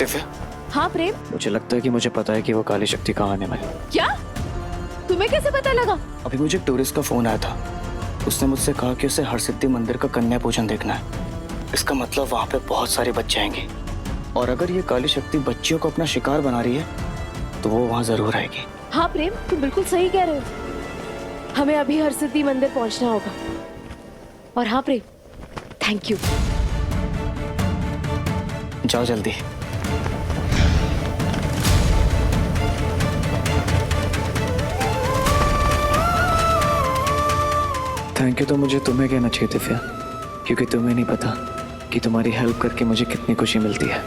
दिव्या, हाँ प्रेम। मुझे लगता है कि मुझे पता है कि वो काली शक्ति कहाँ आने वाली है। क्या? तुम्हें कैसे पता लगा? अभी मुझे एक टूरिस्ट का फोन आया था। उसने मुझसे कहा कि उसे हरसिद्धि मंदिर का कन्या पूजन देखना है। इसका मतलब वहाँ पे बहुत सारे बच्चे आएंगे, और अगर ये काली शक्ति बच्चियों को अपना शिकार बना रही है तो वो वहाँ जरूर आएगी। हाँ प्रेम, तुम बिल्कुल सही कह रहे हो। हमें अभी हरसिद्धि मंदिर पहुंचना होगा। और हाँ प्रेम, थैंक यू। जाओ जल्दी। थैंक यू तो मुझे तुम्हें कहना चाहिए दिव्या, क्योंकि तुम्हें नहीं पता कि तुम्हारी हेल्प करके मुझे कितनी खुशी मिलती है।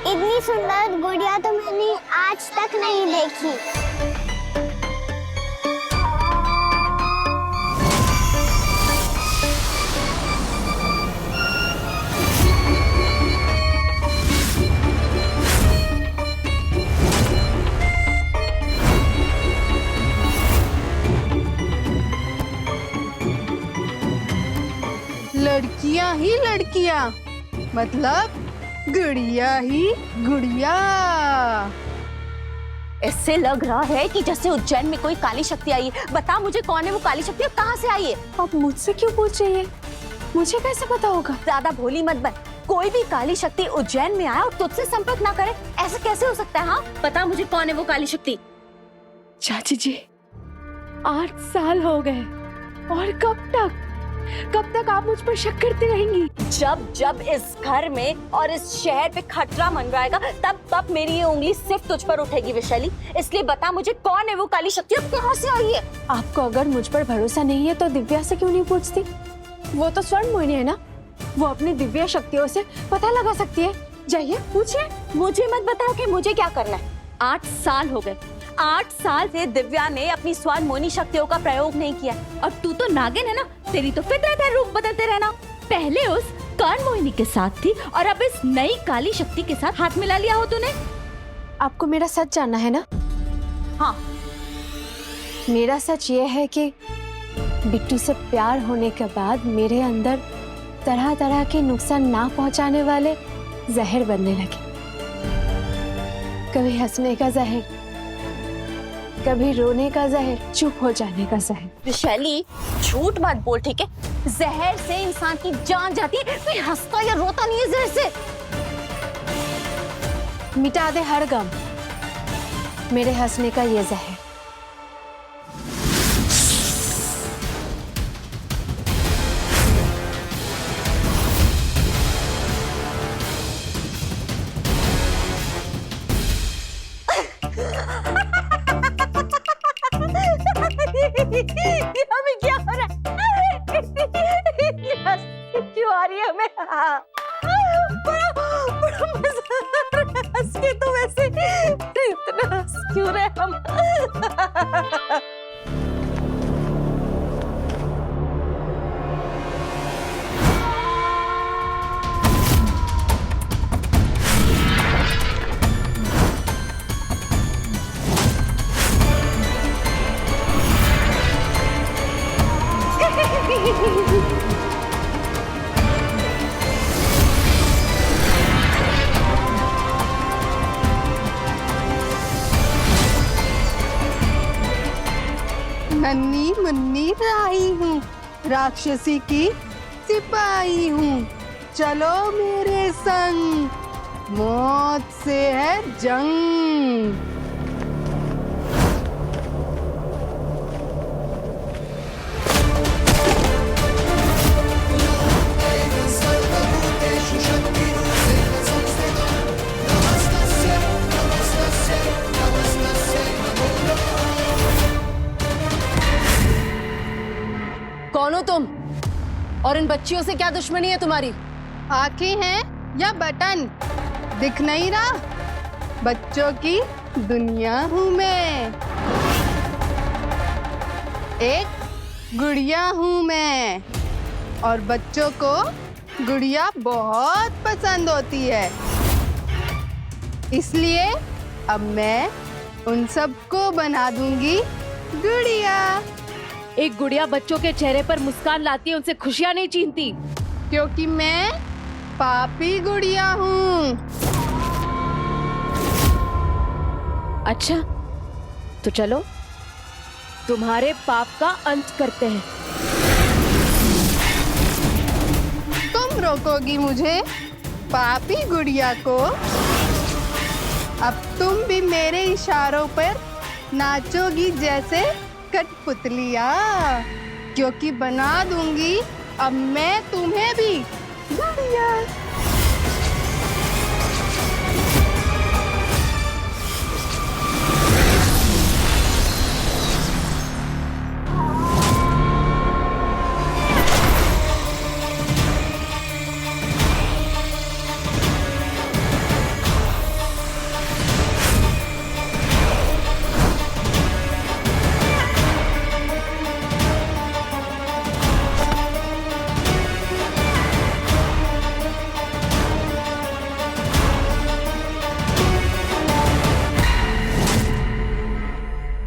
इतनी सुंदर गुड़िया तो मैंने आज तक नहीं देखी। लड़कियां ही लड़कियां, मतलब गुड़िया ही गुड़िया। इससे लग रहा है कि जैसे उज्जैन में कोई काली शक्ति आई है। बता मुझे कौन है वो काली शक्ति और कहाँ से आई है? आप मुझसे क्यों पूछ रही है? मुझे कैसे पता होगा? ज्यादा भोली मत बन। कोई भी काली शक्ति उज्जैन में आए और तुझसे संपर्क ना करे, ऐसा कैसे हो सकता है? हाँ बता मुझे कौन है वो काली शक्ति? चाची जी, 8 साल हो गए, और कब तक आप मुझ पर शक करती रहेंगी? जब जब इस घर में और इस शहर पे खतरा मंडराएगा तब मेरी ये उंगली सिर्फ तुझ पर उठेगी वैशाली। इसलिए बता मुझे कौन है वो काली शक्ति और कहाँ से आई है? आपको अगर मुझ पर भरोसा नहीं है तो दिव्या से क्यों नहीं पूछती? वो तो स्वर्ण मोहिनी है ना, वो अपनी दिव्य शक्तियों से पता लगा सकती है। जाइए पूछिए। मुझे मत बताओ कि मुझे क्या करना है। 8 साल हो गए, 8 साल से दिव्या ने अपनी स्वर्ण मोहिनी शक्तियों का प्रयोग नहीं किया। और तू तो नागिन है ना, तेरी तो फितरत है रूप बदलते रहना। पहले उस कर्ण मोहिनी के साथ थी और अब इस नई काली शक्ति के साथ हाथ मिला लिया हो तूने। आपको मेरा सच जानना है ना? हाँ। मेरा सच ये है कि बिट्टू से प्यार होने के बाद मेरे अंदर तरह तरह के नुकसान ना पहुंचाने वाले जहर बनने लगे। कभी हंसने का जहर, कभी रोने का जहर, चुप हो जाने का जहर। वैशाली झूठ मत बोल, ठीक है? जहर से इंसान की जान जाती है, कोई हंसता या रोता नहीं है जहर से। मिटा दे हर गम मेरे हंसने का ये जहर। हमें क्या हो रहा है? क्यों आ रही है हमें? बड़ा मजा आ रहा है हंस के। तो वैसे इतना हंस क्यों रहे हम? नन्ही मुन्नी राही हूँ, राक्षसी की सिपाही हूँ। चलो मेरे संग, मौत से है जंग। कौन हो तुम? और इन बच्चियों से क्या दुश्मनी है तुम्हारी? आंखें हैं या बटन? दिख नहीं रहा? बच्चों की दुनिया हूँ मैं, एक गुड़िया हूँ मैं, और बच्चों को गुड़िया बहुत पसंद होती है। इसलिए अब मैं उन सबको बना दूंगी गुड़िया। एक गुड़िया बच्चों के चेहरे पर मुस्कान लाती है, उनसे खुशियां नहीं छीनती। क्योंकि मैं पापी गुड़िया हूँ। अच्छा, तो चलो तुम्हारे पाप का अंत करते हैं। तुम रोकोगी मुझे, पापी गुड़िया को? अब तुम भी मेरे इशारों पर नाचोगी जैसे कठपुतलिया, क्योंकि बना दूंगी अब मैं तुम्हें भी गुड़िया।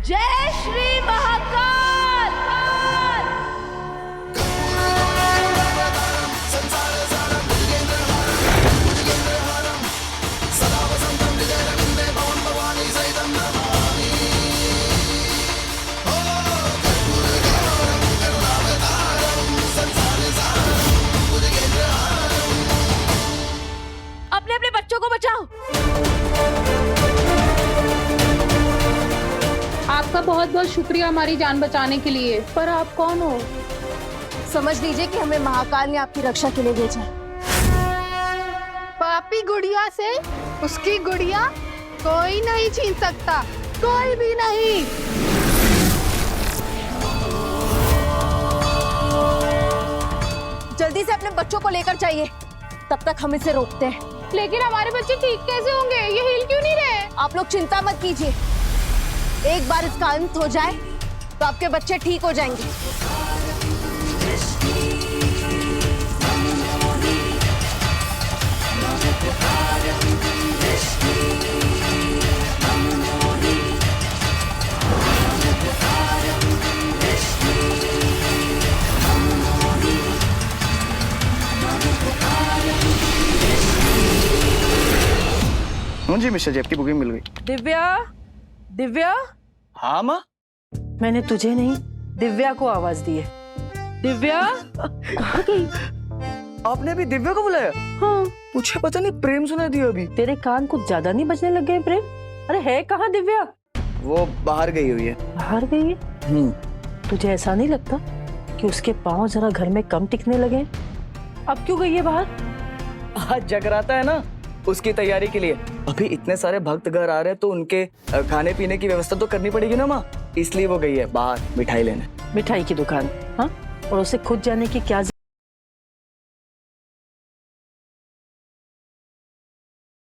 जय श्री महाकाल। अपने अपने बच्चों को बचाओ। आपका बहुत बहुत शुक्रिया हमारी जान बचाने के लिए, पर आप कौन हो? समझ लीजिए कि हमें महाकाल ने आपकी रक्षा के लिए भेजा है। पापी गुड़िया से उसकी गुड़िया कोई नहीं छीन सकता, कोई भी नहीं। जल्दी से अपने बच्चों को लेकर जाइए, तब तक हम इसे रोकते हैं। लेकिन हमारे बच्चे ठीक कैसे होंगे? ये हिल क्यों नहीं रहे? आप लोग चिंता मत कीजिए, एक बार इसका अंत हो जाए तो आपके बच्चे ठीक हो जाएंगे। हाँ जी मिस्टर जी, आपकी बुकिंग मिल गई। दिव्या, दिव्या, हाँ माँ। मैंने तुझे नहीं दिव्या को आवाज दी है। दिव्या, आपने अभी दिव्या को बुलाया? हाँ, मुझे पता नहीं, प्रेम सुना दिया अभी। तेरे कान कुछ ज्यादा नहीं बजने लग गए प्रेम? अरे है कहाँ दिव्या? वो बाहर गई हुई है। बाहर गई है? तुझे ऐसा नहीं लगता कि उसके पाँव जरा घर में कम टिकने लगे? अब क्यों गई है बाहर? आज जगराता है ना, उसकी तैयारी के लिए। अभी इतने सारे भक्त घर आ रहे हैं तो उनके खाने पीने की व्यवस्था तो करनी पड़ेगी ना माँ, इसलिए वो गई है बाहर मिठाई लेने। मिठाई की दुकान? हाँ, और उसे खुद जाने की क्या